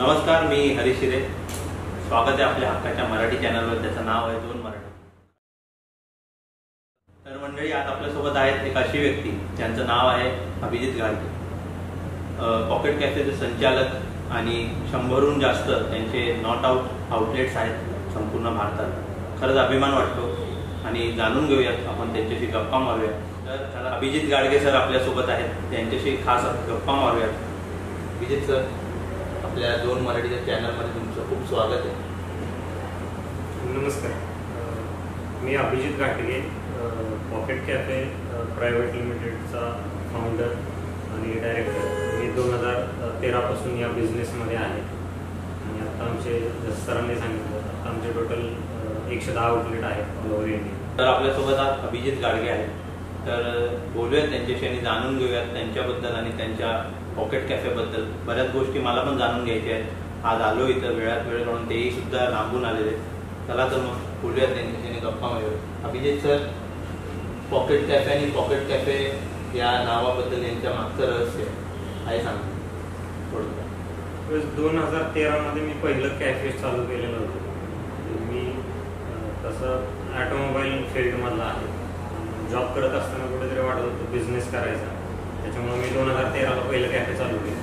नमस्कार, मी हरीश शिरे. स्वागत आहे आपल्या हक्काच्या मराठी चॅनलवर. त्याचं नाव आहे दोन मराठी. तर मंडळी, आज आपल्यासोबत आहेत एक अशी व्यक्ती ज्यांचं नाव आहे अभिजित गाडगे. पॉकेट कॅफेचे संचालक आणि 100हून जास्त त्यांचे नॉट आउट आउटलेट्स आहेत संपूर्ण भारतात. खरंच अभिमान वाटतो आणि जाणून घेऊयात आपण त्यांच्याशी, गप्पा मारूयात. तर चला, अभिजित गाडगे सर आपल्यासोबत आहेत, त्यांच्याशी खास गप्पा मारूयात. अभिजित सर, आपल्या दोन मराठीच्या चॅनलमध्ये तुमचं खूप स्वागत आहे. नमस्कार, मी Abhijit Gadge, pocket cafe private लिमिटेडचा फाउंडर आणि डायरेक्टर. मी 2013 पासून या बिझनेसमध्ये आहे आणि आता आमचे, जसं सरांनी सांगितलं, आता आमचे टोटल 110 आउटलेट आहेत ऑल ओव्हर इंडिया. तर आपल्यासोबत आज अभिजित गाडगे आहेत. तर बोलूयात त्यांच्याशी आणि जाणून घेऊयात त्यांच्याबद्दल आणि त्यांच्या पॉकेट कॅफेबद्दल. बऱ्याच गोष्टी मला पण जाणून घ्यायच्या आहेत. आज आलो इथं वेळात वेळ म्हणून, तेही सुद्धा लांबून आलेले. चला तर मग बोलूयात त्यांच्याशी, गप्पा मारूयात. अभिजित सर, पॉकेट कॅफे आणि पॉकेट कॅफे या नावाबद्दल यांच्या मागचं रहस्य आहे सांगा थोडं. 2013 मी पहिलं कॅफे चालू केलेलं होतं. मी तसं ऑटोमोबाईल फील्डमधला आहे. जॉब करत असताना कुठेतरी वाटत होतं बिझनेस करायचा. त्याच्यामुळे मी 2013 पहिलं कॅफे चालू केलं.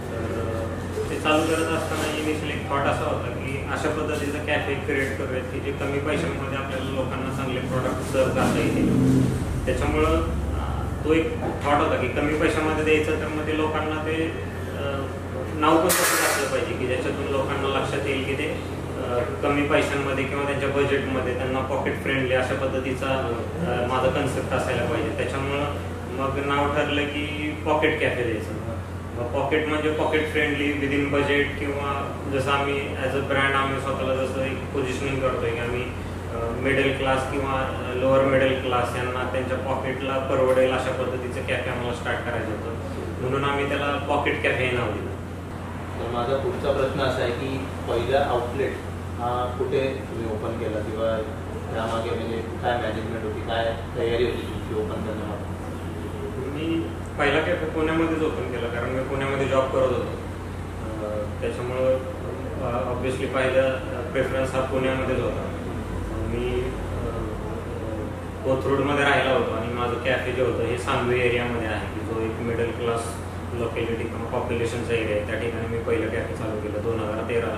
तर ते चालू करत असताना इनिशियली एक थॉट असा होता की अशा पद्धतीचं कॅफे क्रिएट करूयात की जे कमी पैशांमध्ये आपल्याला लोकांना चांगले प्रोडक्ट सर्व करता येतील. त्याच्यामुळं तो एक थॉट होता की कमी पैशामध्ये द्यायचं, तर मग ते लोकांना ते नाव पण तसंच असलं पाहिजे की ज्याच्यातून लोकांना लक्षात येईल की ते कमी पैशांमध्ये किंवा त्यांच्या बजेटमध्ये त्यांना पॉकेट फ्रेंडली अशा पद्धतीचा माझा कन्सेप्ट असायला पाहिजे. त्याच्यामुळं मग नाव ठरलं की पॉकेट कॅफे द्यायचं. मग पॉकेट म्हणजे पॉकेट फ्रेंडली विदिन बजेट, किंवा जसं आम्ही ॲज अ ब्रँड आम्ही स्वतःला जसं एक पोझिशनिंग करतोय की आम्ही मिडल क्लास किंवा लोअर मिडल क्लास यांना त्यांच्या पॉकेटला परवडेल अशा पद्धतीचं कॅफे आम्हाला स्टार्ट करायचं होतं. म्हणून आम्ही त्याला पॉकेट कॅफे नाव दिलं. तर माझा पुढचा प्रश्न असा आहे की पहिला आउटलेट हा कुठे तुम्ही ओपन केला, किंवा त्यामागे म्हणजे काय मॅनेजमेंट होती, काय तयारी होती तुमची ओपन करण्यामागे? मी पहिला कॅफे पुण्यामध्येच ओपन केला, कारण मी पुण्यामध्ये जॉब करत होतो. त्याच्यामुळं ऑब्व्हियसली पहिला प्रेफरन्स हा पुण्यामध्येच होता. मी कोथरूडमध्ये राहिला होतो आणि माझं कॅफे जे होतं हे सांगवी एरियामध्ये आहे, की जो एक मिडल क्लास लोकॅलिटी किंवा पॉप्युलेशनचा एरिया आहे. त्या ठिकाणी मी पहिलं कॅफे चालू केलं 2013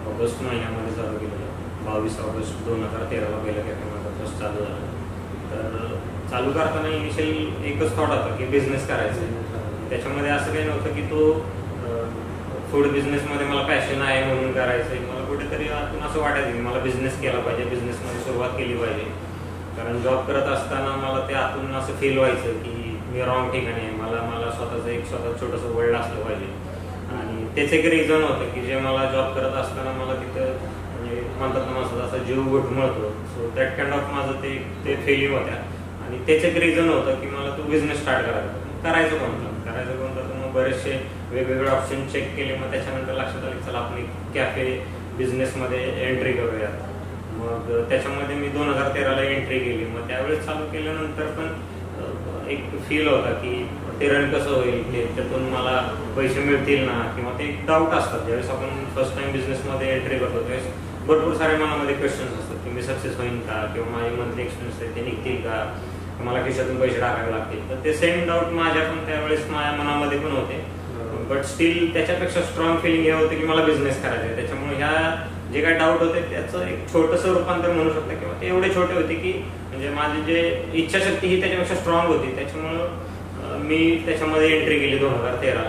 ऑगस्ट महिन्यामध्ये चालू केलं. 22 ऑगस्ट 2013 पहिलं कॅफे माझा फर्स्ट चालू झाला. तर चालू करताना इनिशियल एकच थॉट होता की बिझनेस करायचा आहे. त्याच्यामध्ये असं काही नव्हतं की तो फूड बिझनेसमध्ये मला पॅशन आहे म्हणून करायचं आहे. मला कुठेतरी आतून असं वाटायचं की मला बिझनेस केला पाहिजे, बिझनेसमध्ये सुरुवात केली पाहिजे. कारण जॉब करत असताना मला ते आतून असं फील व्हायचं की मी रॉंग ठिकाणी आहे. मला स्वतःचं एक छोटंसं वर्ल्ड असलं पाहिजे. आणि त्याचं एक रिझन होतं की जे मला जॉब करत असताना मला तिथं म्हणजे म्हणतात ना माणसाचा असा जीव घुटमळतो. सो दॅट काइंड ऑफ माझं ते फिलिंग होत्या. आणि त्याचं एक रिझन होतं की मला तो बिझनेस स्टार्ट करायचं कोणतं. तर मग बरेचसे वेगवेगळे ऑप्शन चेक केले. मग त्याच्यानंतर लक्षात आलं की चला आपण कॅफे बिझनेसमध्ये एंट्री करूयात. मग त्याच्यामध्ये मी 2013 एंट्री केली. मग त्यावेळेस चालू केल्यानंतर पण एक फील होता की ते रन कसं होईल, ते त्यातून मला पैसे मिळतील ना, किंवा ते एक डाऊट असतात. ज्यावेळेस आपण फर्स्ट टाइम बिझनेसमध्ये एंट्री करतो त्यावेळेस भरपूर सारे मनामध्ये क्वेश्चन्स असतात की मी सक्सेस होईन का, किंवा माझे मंथली एक्सपेन्स आहेत ते निघतील का, मला खिशातून पैसे टाकावे लागतील. तर ते सेम डाऊट माझ्या पण त्यावेळेस माझ्या मनामध्ये पण होते. बट स्टील त्याच्यापेक्षा स्ट्रॉंग फिलिंग हे होते की मला बिझनेस करायचा आहे. त्याच्यामुळे ह्या जे काही डाऊट होते त्याचं एक छोटंसं रूपांतर म्हणू शकतं, किंवा ते एवढे छोटे होते की म्हणजे माझी जे इच्छाशक्ती ही त्याच्यापेक्षा स्ट्रॉंग होती. त्याच्यामुळं मी त्याच्यामध्ये एंट्री केली 2013.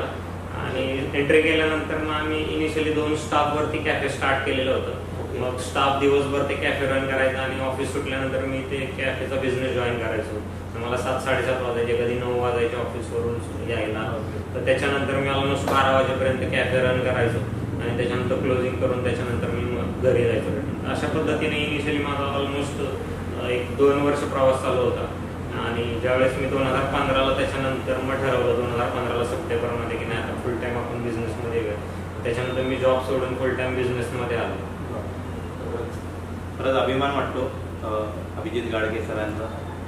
आणि एंट्री केल्यानंतर मग आम्ही इनिशियली 2 स्टाफवरती कॅफे स्टार्ट केलेलं होतं. मग स्टाफ दिवसभर ते कॅफे रन करायचा आणि ऑफिस सुटल्यानंतर मी ते कॅफेचा बिझनेस जॉईन करायचो. मला 7-7:30 वाजायचे, कधी 9 वाजायचे ऑफिसवरून यायला. तर त्याच्यानंतर मी ऑलमोस्ट 12 वाजेपर्यंत कॅफे रन करायचो आणि त्याच्यानंतर क्लोजिंग करून त्याच्यानंतर मी मग घरी जायचो. अशा पद्धतीने इनिशियली माझा ऑलमोस्ट 1-2 वर्ष प्रवास चालू होता. आणि ज्यावेळेस मी 2015 त्याच्यानंतर मग ठरवलं 2015 सप्टेंबरमध्ये की नाही आता फुल टाईम आपण बिझनेसमध्ये येऊया. त्याच्यानंतर मी जॉब सोडून फुल टाईम बिझनेसमध्ये आलो. खरंच अभिमान वाटतो अभिजित गाडगे सरांचा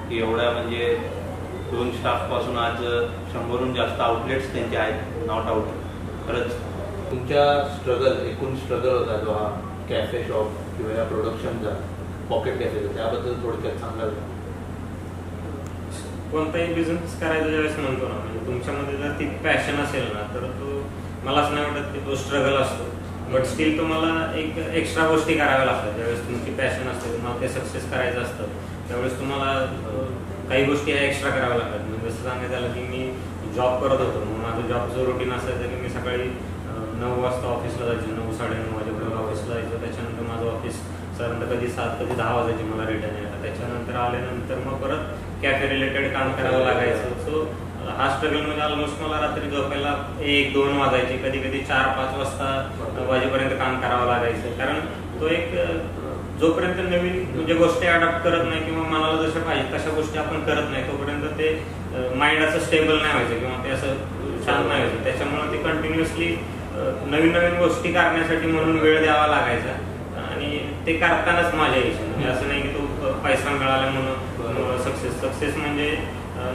की एवढ्या म्हणजे 2 स्टाफपासून आज 100हून जास्त आउटलेट्स त्यांचे आहेत नॉट आउट. खरंच तुमच्या एकूण स्ट्रगल होता जो हा कॅफे शॉप किंवा या प्रोडक्शनचा पॉकेट कॅफेचा, त्याबद्दल थोडक्यात सांगाल का? कोणताही बिझनेस करायचा ज्यावेळेस म्हणतो ना, म्हणजे तुमच्यामध्ये जर ती पॅशन असेल ना, तर तो मला असं नाही वाटत की तो स्ट्रगल असतो. बट स्टील तुम्हाला एक एक्स्ट्रा गोष्टी कराव्या लागतात. ज्यावेळेस तुमची पॅशन असते, तुम्हाला ते सक्सेस करायचं असतं, त्यावेळेस तुम्हाला काही गोष्टी ह्या एक्स्ट्रा कराव्या लागतात. म्हणजे जसं सांगायचं झालं की मी जॉब करत होतो, मग माझं जॉबचं रुटीन असायचं की मी सकाळी 9 वाजता ऑफिसला जायचं, 9-9:30 वाजेपर्यंत ऑफिसला जायचं. त्याच्यानंतर माझं ऑफिस साधारणतः कधी 7 कधी 10 वाजायचे मला रिटर्न यायला. त्याच्यानंतर आल्यानंतर मग परत कॅफे रिलेटेड काम करावं लागायचं. सो हा स्ट्रगल म्हणजे ऑलमोस्ट मला रात्री झोपायला 1-2 वाजायचे, कधी कधी 4-5 वाजता वाजेपर्यंत काम करावं लागायचं. कारण तो एक जोपर्यंत नवीन म्हणजे गोष्टी अडॉप्ट करत नाही किंवा मनाला जशा पाहिजे तशा गोष्टी आपण करत नाही, तोपर्यंत ते माइंड असं स्टेबल नाही व्हायचं किंवा ते असं शांत नाही व्हायचं. त्याच्यामुळे ते कंटिन्युअसली नवीन नवीन गोष्टी करण्यासाठी म्हणून वेळ द्यावा लागायचा. आणि ते करतानाच माझ्या यायचे, म्हणजे असं नाही की तो पैसा मिळाला म्हणून सक्सेस म्हणजे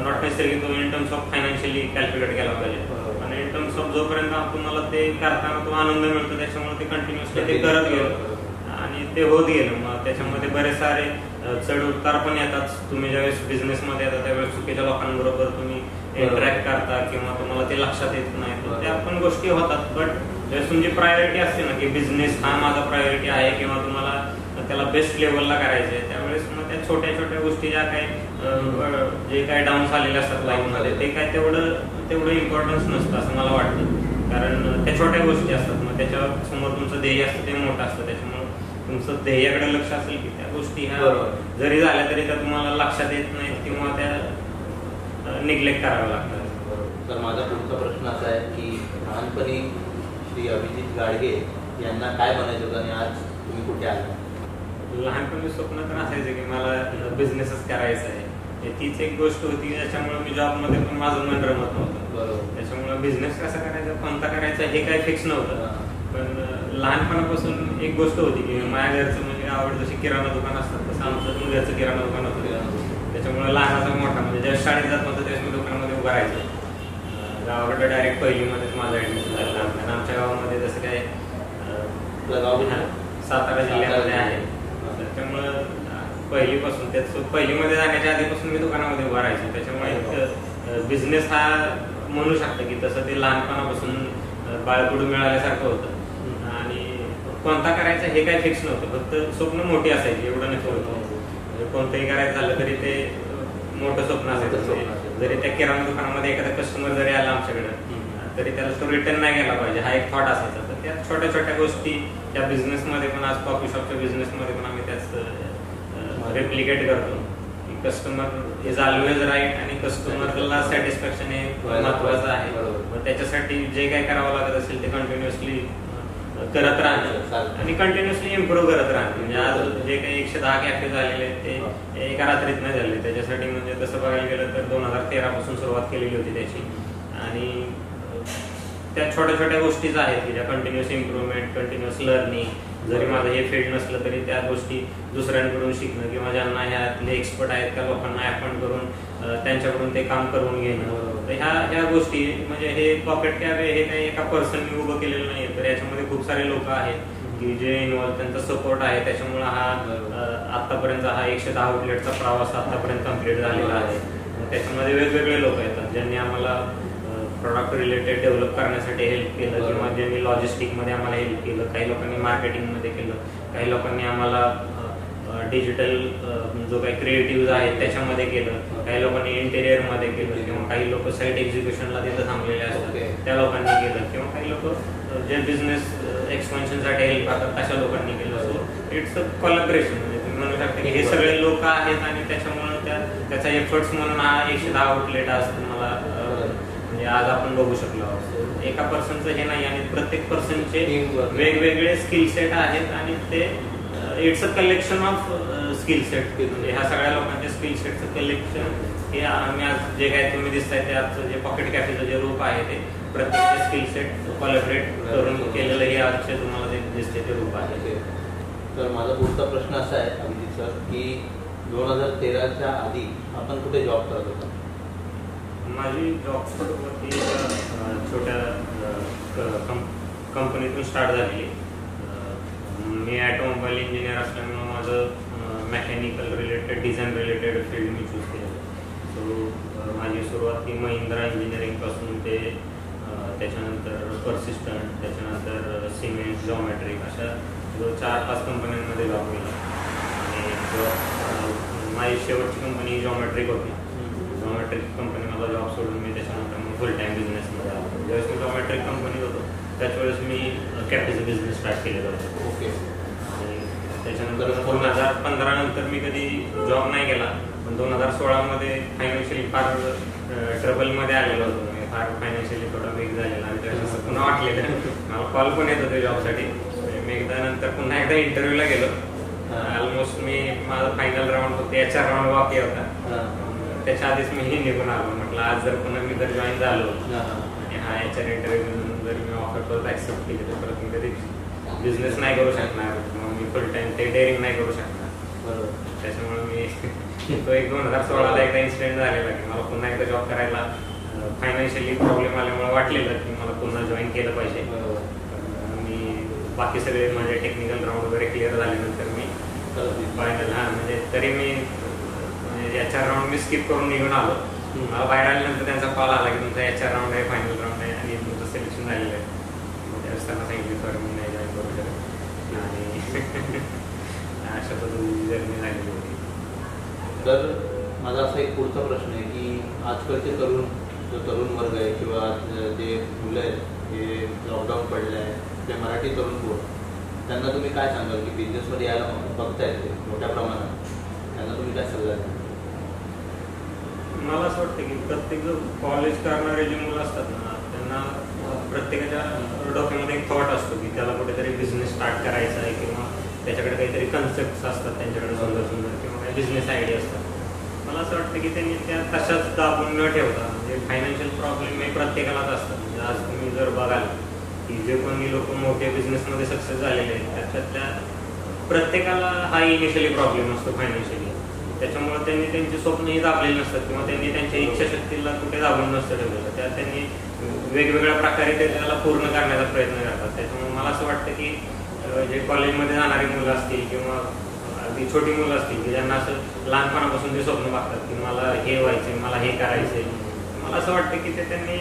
नॉट नेसेसरी तो in terms of financially calculate केला पाहिजे, पण इन टर्म्स ऑफ जोपर्यंत तुम्हाला ते करताना तो आनंद मिळतो त्याच्यामुळे ते कंटिन्युअसली ते करत गेलो आणि ते होत गेलं. मग त्याच्यामध्ये बरेच सारे चढ उतार पण येतात. तुम्ही ज्यावेळेस बिझनेसमध्ये येतात त्यावेळेस चुकीच्या लोकांबरोबर तुम्ही इंटरॅक्ट करता किंवा तुम्हाला ते लक्षात येत नाही, तर त्या पण गोष्टी होतात. बट ज्यावेळेस तुमची प्रायोरिटी असते ना की बिझनेस हा माझा प्रायोरिटी आहे किंवा तुम्हाला त्याला बेस्ट लेवलला करायचं आहे, त्यावेळेस मग त्या छोट्या छोट्या गोष्टी ज्या काही जे काही डाऊन्स आलेले असतात लाईफमध्ये ते काय तेवढं इम्पॉर्टन्स नसतं असं मला वाटतं. कारण त्या छोट्या गोष्टी असतात, मग त्याच्या समोर तुमचं ध्येय असतं ते मोठं असतं. त्याच्यामुळे तुमचं ध्येयाकडे लक्ष असेल की त्या गोष्टी ह्या जरी झाल्या तरी त्या तुम्हाला लक्षात येत नाहीत किंवा त्या निग्लेक्ट कराव्या लागतात. तर माझा पुढचा प्रश्न असा आहे की लहानपणी श्री अभिजित गाडगे यांना काय बनायचं होतं आणि आज तुम्ही कुठे आला? लहानपणी स्वप्न तर असायचं की मला बिझनेसच करायचा आहे. तीच एक गोष्ट होती त्याच्यामुळे मी जॉबमध्ये पण माझं मन रमत नव्हतं. त्याच्यामुळे बिझनेस कसा करायचा कोणता करायचा हे काही फिक्स नव्हतं. पण लहानपणापासून एक गोष्ट होती की माझ्या घरचं म्हणजे आवड जशी किराणा दुकान असतात तसं आमचं घरचं किराणा दुकान होतं. त्याच्यामुळे लहानाचा मोठा म्हणजे जेव्हा शाळेत जात नव्हतं त्यावेळेस मी दुकानामध्ये उभं राहायचं. गावाकडे डायरेक्ट पहिलीमध्येच माझं ऍडमिशन झालं. आणि आमच्या गावामध्ये जसं काय सातारा जिल्ह्यामध्ये आहे, त्याच्यामुळं पहिलीपासून पहिलीमध्ये जाण्याच्या आधीपासून मी दुकानामध्ये उभा राहायचो. त्याच्यामुळे बिझनेस हा म्हणू शकतं की तसं ते लहानपणापासून बाळकडू मिळाल्यासारखं होतं. आणि कोणता करायचा हे काय फिक्स नव्हतं, फक्त स्वप्न मोठी असायची एवढं नक्की होतं. म्हणजे कोणतंही करायचं झालं तरी ते मोठं स्वप्न असायचं. जरी त्या किराणा दुकानामध्ये एखादा कस्टमर जरी आला आमच्याकडे तरी त्याला तो रिटर्न नाही गेला पाहिजे हा एक थॉट असायचा. तर त्या छोट्या छोट्या गोष्टी त्या बिझनेसमध्ये पण आज कॉफी शॉपच्या बिझनेसमध्ये पण आम्ही त्याच रेप्लिकेट करतो की कस्टमर इज ऑलवेज राईट आणि कस्टमरला सॅटिस्फॅक्शन हे महत्वाचं आहे. मग त्याच्यासाठी जे काही करावं लागत असेल ते कंटिन्युअसली करत राहणं आणि कंटिन्युअसली इम्प्रूव्ह करत राहणं. म्हणजे आज जे काही 110 कॅफे झालेले आहेत ते एका रात्रीत नाही झाले. त्याच्यासाठी म्हणजे तसं बघायला गेलं तर 2013 पासून सुरुवात केलेली होती त्याची. आणि त्या छोट्या छोट्या गोष्टीच आहेत की ज्या कंटिन्युअस इम्प्रूव्हमेंट, कंटिन्युअस लर्निंग. जरी माझं हे फील्ड नसलं तरी त्या गोष्टी दुसऱ्यांकडून शिकणं किंवा ज्यांना ह्यातले एक्सपर्ट आहेत त्या लोकांना अपॉइंट करून त्यांच्याकडून ते काम करून घेणं. तर ह्या गोष्टी म्हणजे हे पॉकेट कॅफे हे काही एका पर्सननी उभं केलेलं नाही, तर याच्यामध्ये खूप सारे लोक आहेत की जे इन्व्हॉल्व, त्यांचा सपोर्ट आहे. त्याच्यामुळे हा आतापर्यंत हा 110 आउटलेटचा प्रवास आतापर्यंत कम्प्लीट झालेला आहे. त्याच्यामध्ये वेगवेगळे लोक येतात ज्यांनी आम्हाला प्रोडक्ट रिलेटेड डेव्हलप करण्यासाठी हेल्प केलं किंवा ज्यांनी लॉजिस्टिकमध्ये आम्हाला हेल्प केलं. काही लोकांनी मार्केटिंगमध्ये केलं, काही लोकांनी आम्हाला डिजिटल जो काही क्रिएटिव्ह आहेत त्याच्यामध्ये केलं, काही लोकांनी इंटेरियरमध्ये केलं किंवा काही लोक साईट एक्झिक्युशनला तिथं थांबलेले असतात त्या लोकांनी केलं किंवा काही लोक जे बिझनेस एक्सपेन्शनसाठी हेल्प करतात अशा लोकांनी केलं. So it's a collaboration. म्हणजे तुम्ही म्हणू शकता की हे सगळे लोक आहेत आणि त्याच्यामुळे त्याचा एफर्ट्स म्हणून हा 110 आउटलेट आज तुम्हाला म्हणजे आज आपण बघू शकलो आहोत. एका पर्सनचं हे नाही आणि प्रत्येक पर्सनचे वेगवेगळे स्किल सेट आहेत आणि ते it's a collection of skill set. म्हणजे ह्या सगळ्या लोकांच्या स्किल सेटचं कलेक्शन हे आम्ही आज जे काय तुम्ही दिसताय ते आजचं जे पॉकेट कॅफेचं जे रूप आहे ते प्रत्येक स्किल सेट कोलॅबरेट करून केलेलं हे आजचे तुम्हाला जे दिसते ते रूप आहे. तर माझा पुढचा प्रश्न असा आहे अभिजित सर की 2013च्या आधी आपण कुठे जॉब करत होता? माझी जॉब होती छोट्या कंपनीतून स्टार्ट झालेली. मी ऑटोमोबाईल इंजिनियर असल्यामुळं माझं mechanical related design related field मी चूज केलेलं. सो माझी सुरुवात ही महिंद्रा इंजिनिअरिंगपासून ते त्याच्यानंतर पर्सिस्टंट, त्याच्यानंतर सिमेंट, जॉमेट्रिक अशा 4-5 कंपन्यांमध्ये जॉब केला. आणि माझी शेवटची कंपनी जॉमेट्रिक होती. जॉमेट्रिक कंपनी मला जॉब सोडून मी त्याच्यानंतर मग फुल टाईम बिझनेसमध्ये आलो. ज्यावेळेस मी जॉमेट्रिक कंपनीत होतो त्याच्यावेळेस मी कॅफेचा बिझनेस स्टार्ट केलेला होता. ओके. आणि त्याच्यानंतर 2015 नंतर मी कधी जॉब नाही केला, पण 2016मध्ये फायनान्शियली फार ट्रबलमध्ये आलेलो होतो. मी फार फायनान्शियली थोडा वीक झालेला आणि त्यावेळेस पुन्हा वाटलेलं मला कॉल पण येत होते जॉबसाठी. मी एकदा पुन्हा एकदा इंटरव्ह्यूला गेलो. ऑलमोस्ट मी माझा फायनल राऊंड होते, HR राऊंड बाकी होता. त्याच्या आधीच मी निघून आलो. म्हटलं आज जर पुन्हा मी जर जॉईन झालो आणि हा HR इंटरव्ह्यू जर मी ऑफर परत ॲक्सेप्ट केली तर परत मी कधी बिझनेस नाही करू शकणार, मग मी फुल टाईम ते डेअरिंग नाही करू शकणार. बरोबर. त्याच्यामुळे मी तो 2016ला एकदा इन्सिडेंट झालेला की मला पुन्हा एकदा जॉब करायला फायनान्शियली प्रॉब्लेम आल्यामुळे वाटलेलं की मला पुन्हा जॉईन केलं पाहिजे. मी बाकी सगळे माझे टेक्निकल राऊंड वगैरे क्लिअर झाल्यानंतर मी फायनल म्हणजे तरी मी HR राऊंड मी स्किप करून निघून आलो. मला बाहेर आल्यानंतर त्यांचा कॉल आला की तुमचा HR राऊंड आहे, फायनल राऊंड आहे आणि तुमचं सिलेक्शन झालेलं आहे. त्यावेळेस त्यांना सांगितलं सर मी नाही जॉईन करू शकत आणि अशा पद्धतीची जर्नी झालेली होती. तर माझा असा एक पुढचा प्रश्न आहे की आजकालचे तरुण वर्ग आहे किंवा जे मुलं आहेत हे लॉकडाऊन पडलं आहे, ते मराठी तरुण पोरं, त्यांना तुम्ही काय सांगाल की बिझनेसमध्ये यायला बघतायत ते मोठ्या प्रमाणात, त्यांना तुम्ही काय सल्ला द्याल? मला असं वाटतं की प्रत्येक कॉलेज करणारे जे मुलं असतात ना, त्यांना प्रत्येकाच्या डोक्यामध्ये एक थॉट असतो की त्याला कुठेतरी बिझनेस स्टार्ट करायचा आहे किंवा त्याच्याकडे काहीतरी कन्सेप्ट असतात, त्यांच्याकडे सुंदर किंवा काही बिझनेस आयडिया असतात. मला असं वाटतं की त्यांनी त्या तशाच दाबून न ठेवता, म्हणजे फायनान्शियल प्रॉब्लेम हे प्रत्येकालाच असतात. म्हणजे आज तुम्ही जर बघाल की जे कोणी लोक मोठ्या बिझनेसमध्ये सक्सेस झालेले आहेत त्याच्यातल्या प्रत्येकाला हा इनिशियली प्रॉब्लेम असतो फायनान्शियली. त्याच्यामुळे त्यांनी त्यांची स्वप्नही दाबलेली नसतात किंवा त्यांनी त्यांच्या इच्छाशक्तीला कुठे दाबून नसतं ठेवलेलं. त्यात त्यांनी वेगवेगळ्या प्रकारे ते त्याला पूर्ण करण्याचा प्रयत्न करतात. त्याच्यामुळे मला असं वाटतं की जे कॉलेजमध्ये जाणारी मुलं असतील किंवा अगदी छोटी मुलं असतील की ज्यांना असं लहानपणापासून जे स्वप्न बघतात की मला हे व्हायचे, मला हे करायचे, मला असं वाटतं की त्यांनी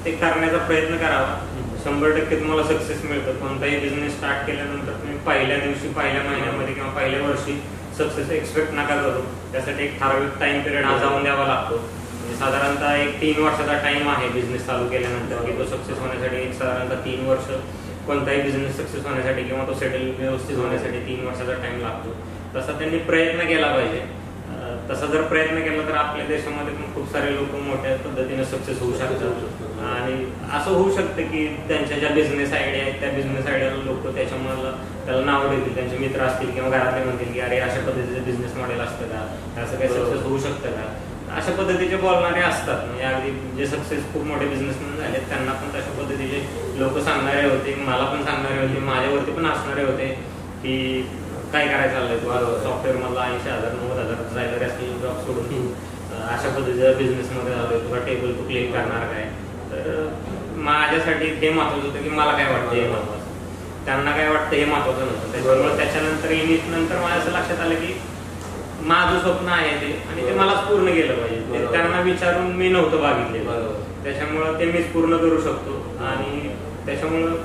ते करण्याचा प्रयत्न करावा. 100% तुम्हाला सक्सेस मिळतं. कोणताही बिझनेस स्टार्ट केल्यानंतर तुम्ही पहिल्या दिवशी, पहिल्या महिन्यामध्ये किंवा पहिल्या वर्षी सक्सेस एक्सपेक्ट नका करू. त्यासाठी एक ठराविक टाइम पिरियड हा जाऊन द्यावा लागतो. म्हणजे साधारणतः एक 3 वर्षाचा टाइम आहे बिझनेस चालू केल्यानंतर की तो सक्सेस होण्यासाठी. एक साधारणतः 3 वर्ष कोणताही बिझनेस सक्सेस होण्यासाठी किंवा तो सेटल व्यवस्थित होण्यासाठी 3 वर्षाचा टाइम लागतो. तसा त्यांनी प्रयत्न केला पाहिजे. तसा जर प्रयत्न केला तर आपल्या देशामध्ये पण खूप सारे लोक मोठ्या पद्धतीने सक्सेस होऊ शकतात. आणि असं होऊ शकतं की त्यांच्या ज्या बिझनेस आयडिया आहेत त्या बिझनेस आयडियाला लोक त्याला नाव देतील. त्यांचे मित्र असतील किंवा घरातले म्हणतील की अरे अशा पद्धतीचं बिझनेस मॉडेल असतं का, असं काही सक्सेस होऊ शकतं का, अशा पद्धतीचे बोलणारे असतात. म्हणजे अगदी जे सक्सेस खूप मोठे बिझनेसमॅन झाले त्यांना पण तशा पद्धतीचे लोक सांगणारे होते, मला पण सांगणारे होते, माझ्यावरती पण असणारे होते की काय करायचं चाललंय तू, सॉफ्टवेअर मधला 80,000 90,000 सॅलरी असलेली जॉब सोडून अशा पद्धतीच्या बिझनेसमध्ये झालोय, तुला टेबल तू क्लिक करणार काय. तर माझ्यासाठी हे महत्वाचं होतं की मला काय वाटतं हे महत्वाचं, त्यांना काय वाटतं हे महत्वाचं नव्हतं. त्याच्यामुळे त्याच्यानंतर माझ्या असं लक्षात आलं की माझं स्वप्न आहे ते आणि ते मलाच पूर्ण केलं पाहिजे. त्यांना विचारून मी नव्हतं बघितलेलं, त्याच्यामुळं ते मीच पूर्ण करू शकतो. आणि त्याच्यामुळं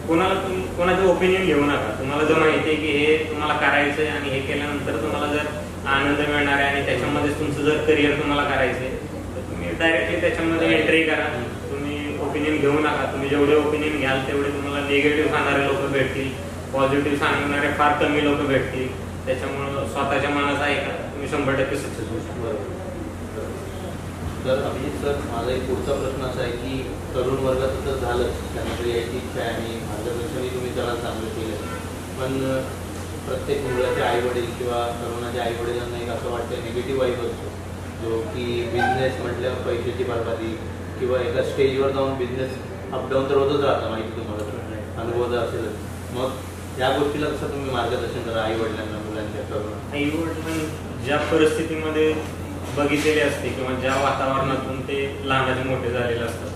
कोणाचं ओपिनियन घेऊ नका. तुम्हाला जर माहिती आहे की हे तुम्हाला करायचंय आणि हे केल्यानंतर तुम्हाला जर आनंद मिळणार आहे आणि त्याच्यामध्येच तुमचं जर करिअर तुम्हाला करायचंय तर तुम्ही डायरेक्टली त्याच्यामध्ये एंट्री करा. तुम्ही ओपिनियन घेऊ नका. तुम्ही जेवढे ओपिनियन घ्याल तेवढे तुम्हाला निगेटिव्ह सांगणारे लोक भेटतील, पॉझिटिव्ह सांगणारे फार कमी लोक भेटतील. त्याच्यामुळं स्वतःच्या मनाचा ऐका, तुम्ही 100% सक्सेस होऊ शकता. तर अभिजित सर, माझा एक पुढचा प्रश्न असा आहे की तरुण वर्गाचं तर झालं, त्यांना यायची इच्छा आहे आणि मार्गदर्शनही तुम्ही त्याला चांगलं केलं, पण प्रत्येक मुलाचे आईवडील किंवा तरुणाच्या आईवडिलांना एक असं वाटतं निगेटिव्ह वाईब असतो जो की बिझनेस म्हटल्यावर पैशाची बरबादी किंवा एका स्टेजवर जाऊन बिझनेस अपडाऊन तर होतच राहतं, माहिती तुम्हाला अनुभव जर असेल. मग या गोष्टीला कसं तुम्ही मार्गदर्शन करा आईवडिलांना, मुलांच्या तरुण आईवडिलांना ज्या परिस्थितीमध्ये बघितलेले असते किंवा ज्या वातावरणातून ते लहानाचे मोठे झालेले असतात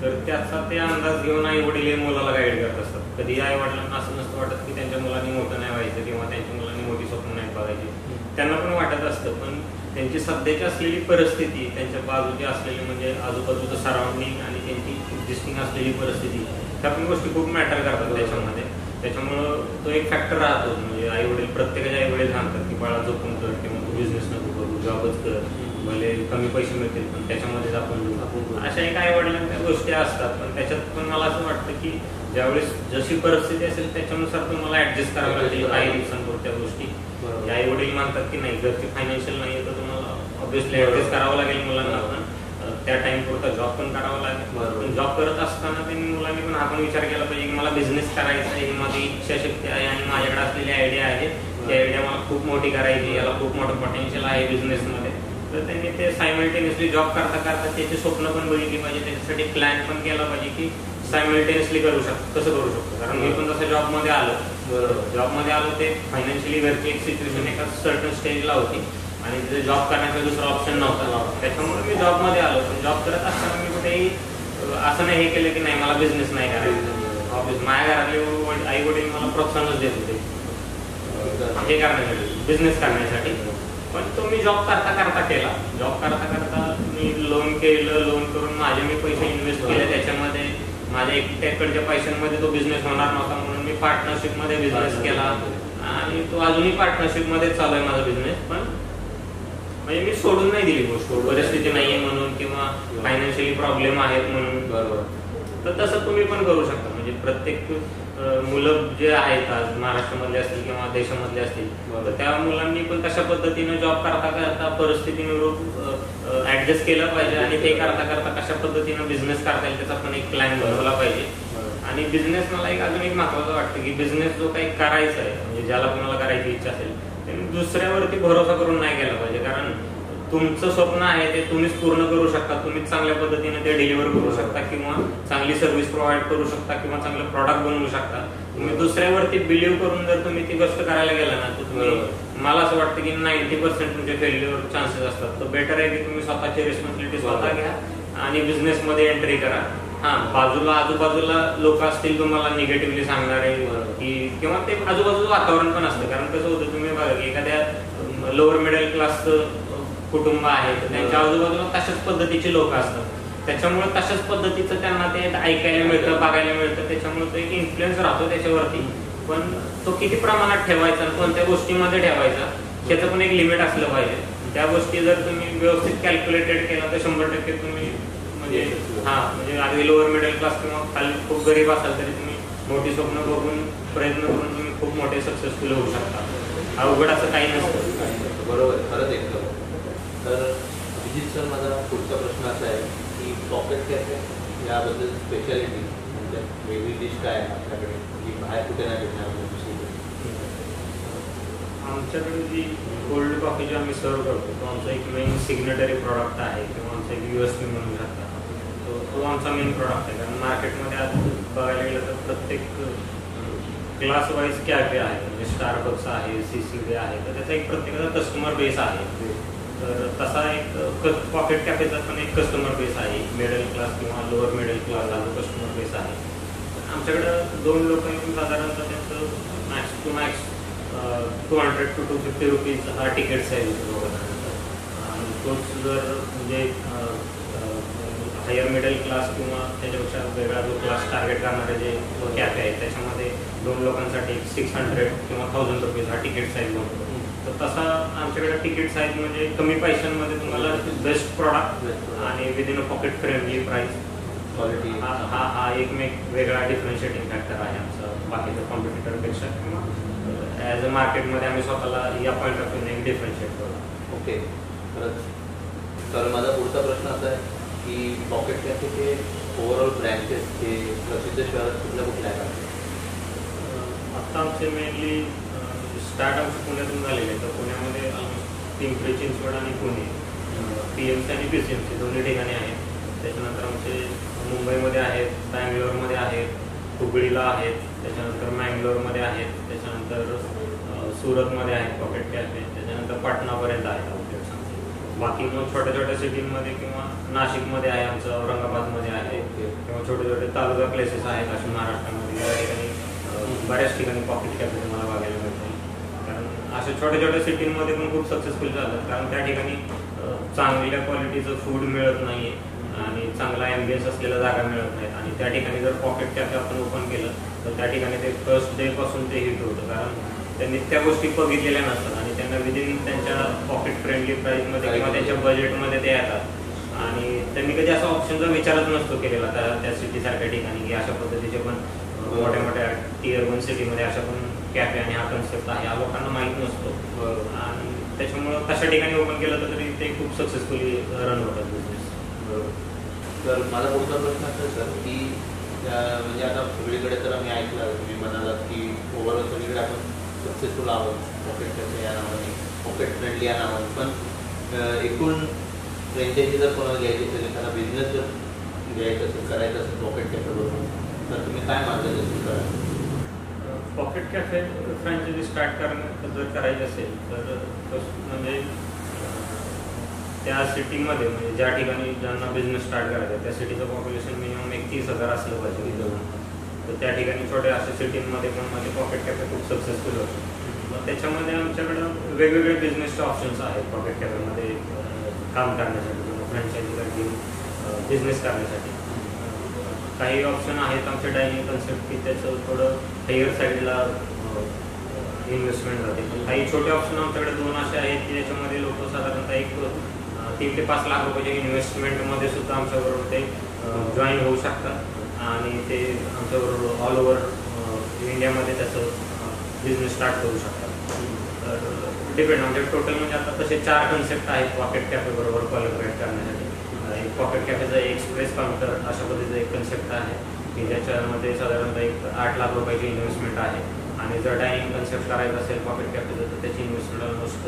तर त्याचा ते अंदाज घेऊन आई वडील मुलाला गाईड करत असतात. कधी आई वडिलांना असं नसतं वाटत की त्यांच्या मुलांनी मोठं नाही व्हायचं किंवा त्यांच्या मुलांनी मोठी स्वप्न नाही बघायची. त्यांना पण वाटत असतं, पण त्यांची सध्याची असलेली परिस्थिती, त्यांच्या बाजूची असलेली म्हणजे आजूबाजूचं सराउंडिंग आणि त्यांची एक्झिस्टिंग असलेली परिस्थिती, त्या पण गोष्टी खूप मॅटर करतात त्याच्यामध्ये. त्याच्यामुळं तो एक फॅक्टर राहतो. म्हणजे आई वडील, प्रत्येकाचे आई वडील सांगतात की बाळा जपून कर किंवा तू बिझनेस नको करू, जॉबच कर, भले कमी पैसे मिळतील पण त्याच्यामध्येच आपण देऊ. अशा एक आई वडिलांच्या गोष्टी असतात. पण त्याच्यात पण मला असं वाटतं की ज्यावेळेस जशी परिस्थिती असेल त्याच्यानुसार तुम्हाला ऍडजस्ट करावं लागेल काही दिवसांपुरत्या गोष्टी. आई वडील म्हणतात की नाही घरची फायनान्शियल नाही तर तुम्हाला ऑब्व्हियसली ऍडजस्ट करावं लागेल मुलांना, पण त्या टाइम पुरता जॉब पण करावा लागेल. पण जॉब करत असताना त्यांनी मुलांनी पण आपण विचार केला पाहिजे की मला बिझनेस करायचा आहे, माझी इच्छाशक्ती आहे आणि माझ्याकडे असलेली आयडिया आहे, ती आयडिया मला खूप मोठी करायची, याला खूप मोठं पोटेन्शियल आहे बिझनेसमध्ये. तर त्यांनी ते सायमल्टेनियसली जॉब करता करता त्याचे स्वप्न पण बघितली पाहिजे, त्याच्यासाठी प्लॅन पण केला पाहिजे की सायमल्टेनियसली करू शकतो, कसं करू शकतो. कारण मी पण जसं जॉबमध्ये आलो ते फायनान्शियली घरची एक सिच्युएशन एका सर्टन स्टेजला होती आणि तिथे जॉब करण्याचा दुसरा ऑप्शन नव्हता. त्याच्यामुळे मी जॉबमध्ये आलो. पण जॉब करत असताना मी कुठेही असं नाही हे केलं की नाही मला बिझनेस नाही करायचं. ऑफिस माझ्या घरातले आई वडील मला प्रोत्साहनच देत होते हे करण्यासाठी, बिझनेस करण्यासाठी. पण तो मी जॉब करता करता केला. जॉब करता करता मी लोन केलं, लोन करून माझे मी पैसे इन्व्हेस्ट केले त्याच्यामध्ये. माझ्या एकट्याकडच्या पैशांमध्ये तो बिझनेस होणार नव्हता म्हणून मी पार्टनरशिपमध्ये बिझनेस केला आणि तो अजूनही पार्टनरशिपमध्ये चालू आहे माझा बिझनेस. पण म्हणजे मी सोडून नाही दिली गोष्ट, परिस्थिती नाहीये म्हणून किंवा फायनान्शियली प्रॉब्लेम आहेत म्हणून. तर तसं तुम्ही पण करू शकता. म्हणजे प्रत्येक मुलं जे आहेत आज महाराष्ट्रामधले असतील किंवा देशामधले असतील तर त्या मुलांनी पण तशा पद्धतीने जॉब करता करता परिस्थितीनुरूप ऍडजस्ट केलं पाहिजे आणि ते करता करता कशा पद्धतीनं बिझनेस करता येईल त्याचा पण एक प्लॅन बनवला पाहिजे. आणि बिझनेस मला एक अजून एक महत्वाचं वाटतं की बिझनेस जो काही करायचा आहे म्हणजे ज्याला कोणाला करायची इच्छा असेल त्यांनी दुसऱ्यावरती भरोसा करून नाही केला पाहिजे. कारण तुमचं स्वप्न आहे ते तुम्हीच पूर्ण करू शकता, तुम्हीच चांगल्या पद्धतीने ते डिलिव्हर करू शकता किंवा चांगली सर्व्हिस प्रोव्हाइड करू शकता किंवा चांगलं प्रॉडक्ट बनवू शकता. तुम्ही दुसऱ्यावरती बिलीव्ह करून जर तुम्ही ती गोष्ट करायला गेला ना तर तुम्ही, मला असं वाटतं की 90% तुमचे फेल्युअर चान्सेस असतात. तर बेटर आहे की तुम्ही स्वतःची रिस्पॉन्सिबिलिटी स्वतः घ्या आणि बिझनेस मध्ये एंट्री करा. आजूबाजूला लोक असतील तुम्हाला निगेटिव्हली सांगणारे की किंवा ते आजूबाजूचं वातावरण पण असतं. कारण कसं होतं तुम्ही बघा की एखाद्या लोअर मिडल क्लासचं कुटुंब आहे तर त्यांच्या आजूबाजूला तशाच पद्धतीचे लोक असतात. त्याच्यामुळे तशाच पद्धतीचं त्यांना ते ऐकायला मिळतं, बघायला मिळतं. त्याच्यामुळे तो एक इन्फ्लुएन्स राहतो त्याच्यावरती. पण तो किती प्रमाणात ठेवायचा आणि कोणत्या गोष्टीमध्ये ठेवायचा त्याचं पण एक लिमिट असलं पाहिजे. त्या गोष्टी जर तुम्ही व्यवस्थित कॅल्क्युलेटेड केला तर 100% तुम्ही म्हणजे म्हणजे अगदी लोअर मिडल क्लास किंवा खाली खूप गरीब असाल तरी तुम्ही मोठी स्वप्न बघून प्रयत्न करून तुम्ही खूप मोठे सक्सेसफुल होऊ शकता. अवघड असं काही नसतं. बरोबर, खरंच एकदम. तर अभिजित सर, माझा पुढचा प्रश्न असा आहे की पॉकेट कॅफे याबद्दल स्पेशालिटी म्हणजे वेगळी डिश काय आहे आपल्याकडे जी बाहेर कुठे नाही भेटणार दुसरीकडे? आमच्याकडे जी कोल्ड कॉफी जी आम्ही सर्व करतो तो आमचा एक मेन सिग्नेटरी प्रॉडक्ट आहे किंवा आमचा एक USP म्हणू शकता. तो आमचा मेन प्रॉडक्ट आहे. कारण मार्केटमध्ये आज बघायला गेलं तर प्रत्येक क्लास वाईज कॅफे आहे. म्हणजे स्टारबक्स आहे, CCD आहे, तर त्याचा एक प्रत्येकाचा कस्टमर बेस आहे. तर तसा एक पॉकेट कॅफेचा पण एक कस्टमर बेस आहे. मिडल क्लास किंवा लोअर मिडल क्लास हा जो कस्टमर बेस आहे. आमच्याकडं 2 लोक येऊन साधारणतः त्यांचं max to max 200 to 250 rupees हा तिकीट साईज होतो. आणि तोच जर म्हणजे हायर मिडल क्लास किंवा त्याच्यापेक्षा वेगळा जो क्लास टार्गेट करणारे जे कॅफे आहेत त्याच्यामध्ये 2 लोकांसाठी 600 किंवा 1000 रुपीज हा तिकीट साईज होतो. तर तसा आमच्याकडे तिकीट साईज म्हणजे कमी पैशांमध्ये तुम्हाला बेस्ट प्रॉडक्ट आणि within a pocket friendly price quality हा एक वेगळा डिफरन्शिएटिंग फॅक्टर आहे आमचा बाकीच्या कॉम्पिटिटरपेक्षा किंवा ॲज अ मार्केटमध्ये आम्ही स्वतःला या पॉईंट ऑफ व्ह्यूने एक डिफरन्शिएट करतो. ओके, खरंच. तर माझा पुढचा प्रश्न असा आहे की पॉकेट कॅफेचे ओव्हरऑल ब्रँचेस हे प्रसिद्ध शहरात कुठल्या आहेत? आत्ता आमचे मेनली स्टार्ट आमचे पुण्यातून झालेले आहे. तर पुण्यामध्ये पिंपरी चिंचवड आणि पुणे, PMC आणि PCMC दोन्ही ठिकाणी आहेत. त्याच्यानंतर आमचे मुंबईमध्ये आहेत, बँगलोरमध्ये आहेत, हुबळीला आहेत, त्याच्यानंतर मँगलोरमध्ये आहेत, त्याच्यानंतर सुरतमध्ये आहेत पॉकेट कॅफे, त्याच्यानंतर पाटणापर्यंत आहेत आउटलेट्स आमचे. बाकी मग छोट्या छोट्या सिटीमध्ये किंवा नाशिकमध्ये आहे आमचं, औरंगाबादमध्ये आहे किंवा छोटे छोटे तालुका प्लेसेस आहेत असे महाराष्ट्रामध्ये. या ठिकाणी बऱ्याच ठिकाणी पॉकेट कॅफे तुम्हाला बघायला मिळतील. कारण अशा छोट्या छोट्या सिटींमध्ये पण खूप सक्सेसफुल झालं, कारण त्या ठिकाणी चांगल्या क्वालिटीचं फूड मिळत नाही आहे आणि चांगला ॲम्बियन्स असलेल्या जागा मिळत नाहीत. आणि त्या ठिकाणी जर पॉकेट कॅफे आपण ओपन केलं तर त्या ठिकाणी ते फर्स्ट डेपासून ते हिट होतं, कारण त्यांनी त्या गोष्टी बघितलेल्या नसतात आणि त्यांना विदिन त्यांच्या पॉकेट फ्रेंडली प्राईसमध्ये किंवा त्यांच्या बजेटमध्ये ते येतात. आणि त्यांनी कधी असा ऑप्शनचा विचारच नसतो केलेला त्या सिटीसारख्या ठिकाणी की अशा पद्धतीचे पण मोठ्या मोठ्या Tier 1 सिटीमध्ये अशा पण कॅफे आणि हा कन्सेप्ट आहे, हा लोकांना माहीत नसतो. आणि त्याच्यामुळं कशा ठिकाणी ओपन केलं तरी ते खूप सक्सेसफुली रन होतात बिझनेस. तर माझा पुढचा प्रश्न असा सर की म्हणजे आता सगळीकडे तर आम्ही ऐकलं, तुम्ही म्हणालात की ओव्हरऑल सगळीकडे आपण सक्सेसफुल आहोत पॉकेट कॅफे या नावाने, पॉकेट फ्रेंडली या नावाने, पण एकूण फ्रँचायझी जर कोणाला घ्यायची असेल, एखादा बिझनेस जर घ्यायचा असेल, करायचा असेल पॉकेट कॅफेबरोबर, तर तुम्ही काय मार्गदर्शन कराल? पॉकेट कॅफे फ्रँचायझी स्टार्ट जर करायची असेल तर म्हणजे त्या सिटीमध्ये म्हणजे ज्या ठिकाणी ज्यांना बिझनेस स्टार्ट करायचा आहे त्या सिटीचं पॉप्युलेशन मिनिमम 31,000 असलं पाहिजे इथं. तर त्या ठिकाणी छोट्या अशा सिटीमध्ये पण माझे पॉकेट कॅफे खूप सक्सेसफुल होते. मग त्याच्यामध्ये आमच्याकडं वेगवेगळे बिझनेसचे ऑप्शन्स आहेत पॉकेट कॅफेमध्ये काम करण्यासाठी किंवा फ्रँचायझीसाठी बिझनेस करण्यासाठी. काही ऑप्शन आहेत आमचे डायनिंग कन्सेप्ट की त्याचं थोडं हायर साईडला इन्व्हेस्टमेंट जाते. काही छोटे ऑप्शन आमच्याकडे 2 असे आहेत की ज्याच्यामध्ये लोक साधारणतः 3 ते 5 लाख रुपयाच्या इन्व्हेस्टमेंटमध्ये सुद्धा आमच्याबरोबर ते जॉईन होऊ शकतात आणि ते आमच्याबरोबर ऑल ओव्हर इंडियामध्ये त्याचं बिझनेस स्टार्ट करू शकतात. तर डिपेंड आमच्या टोटल म्हणजे आता तसे 4 कन्सेप्ट आहेत पॉकेट कॅफे बरोबर कोलॅबोरेट करण्यासाठी. एक पॉकेट कॅफेचा एक्सप्रेस काउंटर अशा पद्धतीचा एक कन्सेप्ट आहे की ज्याच्यामध्ये साधारणतः 8 लाख रुपयाची इन्व्हेस्टमेंट आहे. आणि जर डायनिंग कन्सेप्ट करायचं असेल पॉकेट कॅफेचं तर त्याची इन्व्हेस्टमेंट ऑलमोस्ट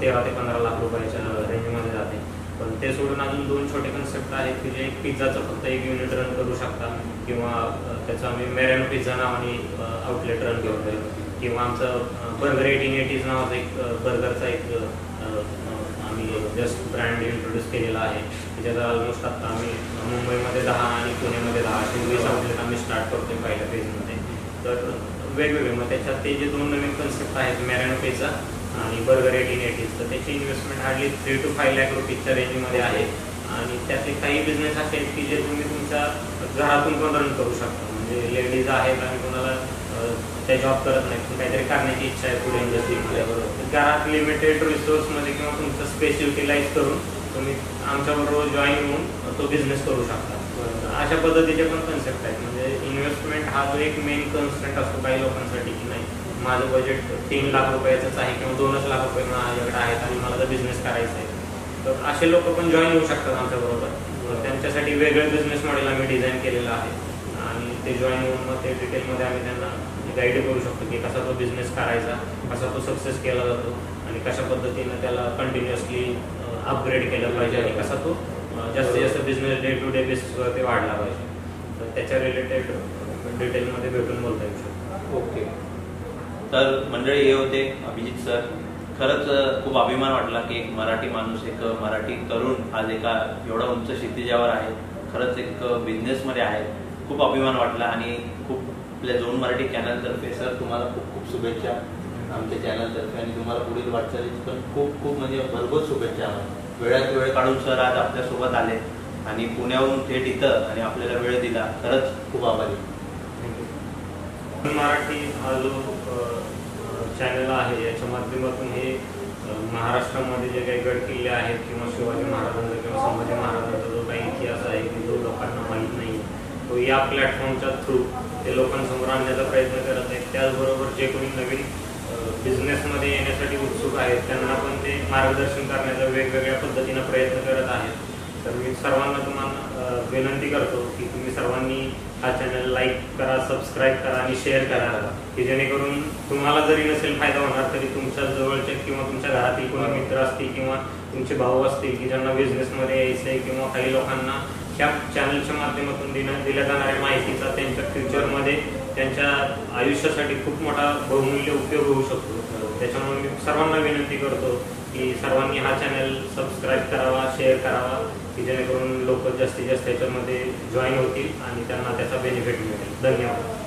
13 ते 15 लाख रुपयाच्या रेंजमध्ये जाते. पण ते सोडून अजून 2 छोटे कन्सेप्ट आहेत की जे एक पिझ्झाचं फक्त एक युनिट रन करू शकता किंवा त्याचं आम्ही मेरॅनो पिझ्झा नावाने आउटलेट रन करतोय, किंवा आमचं बर्गर 1880 नावाचं एक बर्गरचा एक आम्ही जस्ट ब्रँड इंट्रोड्यूस केलेला आहे. त्याच्यात ऑलमोस्ट आत्ता आम्ही मुंबईमध्ये 10 आणि पुण्यामध्ये 10 असे 20 आउटलेट आम्ही स्टार्ट करतोय पहिल्या फेजमध्ये. तर वेगवेगळे मग त्याच्यात ते जे 2 नवीन कन्सेप्ट आहेत मेरॅनो पिझ्झा आणि बर्गर 1880, तर त्याची इन्व्हेस्टमेंट हार्डली 3 to 5 लाख रुपीजच्या रेंजमध्ये आहे. आणि त्यातले काही बिझनेस असे आहेत की जे तुम्ही तुमच्या घरातून पण रन करू शकता. म्हणजे लेडीज आहेत आणि कोणाला त्या जॉब करत नाहीत पण काहीतरी करण्याची इच्छा आहे पुढे इंडस्ट्रीमध्ये, घरात लिमिटेड रिसोर्समध्ये किंवा तुमचं स्पेस युटिलाइज करून तुम्ही आमच्याबरोबर जॉईन होऊन तो बिझनेस करू शकता. अशा पद्धतीचे पण कन्सेप्ट आहेत. म्हणजे इन्व्हेस्टमेंट हा जो एक मेन कन्सेप्ट असतो काही लोकांसाठी की नाही माझं बजेट 3 लाख रुपयाचंच आहे किंवा 2 लाख रुपये माझ्याकडे आहेत आणि मला जर बिझनेस करायचा आहे, तर असे लोक पण जॉईन होऊ शकतात आमच्याबरोबर. त्यांच्यासाठी वेगळं बिझनेस मॉडेल आम्ही डिझाईन केलेलं आहे आणि ते जॉईन होऊन मग ते डिटेलमध्ये आम्ही त्यांना गाईड करू शकतो की कसा तो बिझनेस करायचा, कसा तो सक्सेस केला जातो आणि कशा पद्धतीनं त्याला कंटिन्युअसली अपग्रेड केलं पाहिजे आणि कसा तो जास्तीत जास्त बिझनेस डे टू डे बेसिसवर ते वाढला पाहिजे. तर त्याच्या रिलेटेड डिटेलमध्ये भेटून बोलता येऊ शकतो. ओके. तर मंडळी हे होते अभिजित सर. खरंच खूप अभिमान वाटला की एक मराठी माणूस, एक मराठी तरुण आज एका एवढा उंच क्षितिजावर आहे, खरंच एक बिझनेसमध्ये आहे. खूप अभिमान वाटला आणि खूप आपल्या झोन मराठी चॅनलतर्फे सर तुम्हाला खूप खूप शुभेच्छा आमच्या चॅनलतर्फे आणि तुम्हाला पुढील वाटचालीची पण खूप खूप म्हणजे भरपूर शुभेच्छा. वेळात वेळ काढून सर आज आपल्यासोबत आले आणि पुण्याहून थेट इथं आणि आपल्याला वेळ दिला, खरंच खूप आभारी. मराठी हा जो चॅनल आहे याच्या माध्यमातून हे महाराष्ट्रामध्ये जे काही गड किल्ले आहेत किंवा शिवाजी महाराजांचा किंवा संभाजी महाराजांचा जो काही इतिहास आहे की जो लोकांना माहीत नाही तो या प्लॅटफॉर्मच्या थ्रू ते लोकांसमोर आणण्याचा प्रयत्न करत आहेत. त्याचबरोबर जे कोणी नवीन बिझनेसमध्ये येण्यासाठी उत्सुक आहेत त्यांना पण ते मार्गदर्शन करण्याचा वेगवेगळ्या पद्धतीनं प्रयत्न करत आहेत. तर मी सर्वांना तुम्हाला विनंती करतो की तुम्ही सर्वांनी हा चॅनल लाईक करा, सबस्क्राईब करा आणि शेअर करा की जेणेकरून तुम्हाला जरी नसेल फायदा होणार तरी तुमच्या जवळचे किंवा तुमच्या घरातील कोणी मित्र असतील किंवा तुमचे भाऊ असतील की ज्यांना बिझनेसमध्ये यायचं आहे किंवा काही लोकांना ह्या चॅनलच्या माध्यमातून दिल्या जाणाऱ्या माहितीचा त्यांच्या फ्युचरमध्ये त्यांच्या आयुष्यासाठी खूप मोठा बहुमूल्य उपयोग होऊ शकतो. त्याच्यामुळे मी सर्वांना विनंती करतो की सर्वांनी हा चॅनल सबस्क्राईब करावा, शेअर करावा की जेणेकरून लोक जास्तीत जास्त याच्यामध्ये जॉईन होतील आणि त्यांना त्याचा बेनिफिट मिळेल. धन्यवाद.